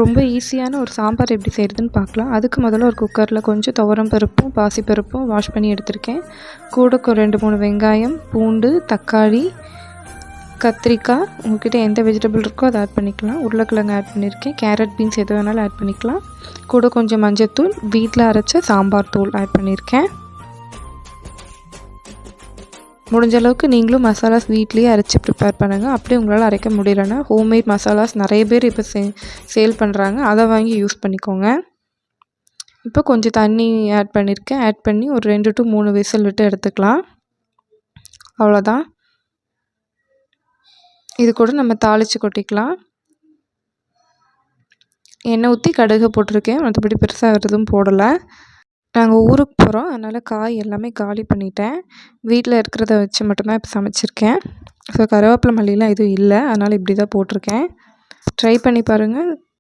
ரொம்ப ஈஸியான ஒரு சாம்பார் எப்படி செய்கிறதுன்னு பார்க்கலாம். அதுக்கு முதல்ல ஒரு குக்கரில் கொஞ்சம் துவரம் பருப்பும் பாசிப்பருப்பும் வாஷ் பண்ணி எடுத்திருக்கேன். கூட 2-3 வெங்காயம், பூண்டு, தக்காளி, கத்திரிக்காய், உங்கள்கிட்ட எந்த வெஜிடபிள் இருக்கோ அதை ஆட் பண்ணிக்கலாம். உருளைக்கிழங்கு ஆட் பண்ணியிருக்கேன். கேரட், பீன்ஸ் எது வேணாலும் ஆட் பண்ணிக்கலாம். கூட கொஞ்சம் மஞ்சத்தூள், வீட்டில் அரைச்ச சாம்பார் தூள் ஆட் பண்ணியிருக்கேன். முடிஞ்ச அளவுக்கு நீங்களும் மசாலாஸ் வீட்லேயே அரைச்சி ப்ரிப்பேர் பண்ணுங்கள். அப்படியே உங்களால் அரைக்க முடியலன்னா ஹோம்மேட் மசாலாஸ் நிறைய பேர் இப்போ சேல் பண்ணுறாங்க, அதை வாங்கி யூஸ் பண்ணிக்கோங்க. இப்போ கொஞ்சம் தண்ணி ஆட் பண்ணியிருக்கேன். ஆட் பண்ணி ஒரு 2 to 3 விசில் விட்டு எடுத்துக்கலாம். அவ்வளோதான். இது கூட நம்ம தாளித்து கொட்டிக்கலாம். எண்ணெய் ஊற்றி கடுகு போட்டிருக்கேன். மற்றபடி பெருசாக எதுவும் போடலை. நாங்கள் ஊருக்கு போகிறோம், அதனால் காய் எல்லாமே காலி பண்ணிட்டேன். வீட்டில் இருக்கிறத வச்சு மட்டும்தான் இப்போ சமைச்சிருக்கேன். ஸோ கருவேப்பிலை மல்லிலாம் எதுவும் இல்லை, அதனால் இப்படி தான் போட்டிருக்கேன். ட்ரை பண்ணி பாருங்கள்.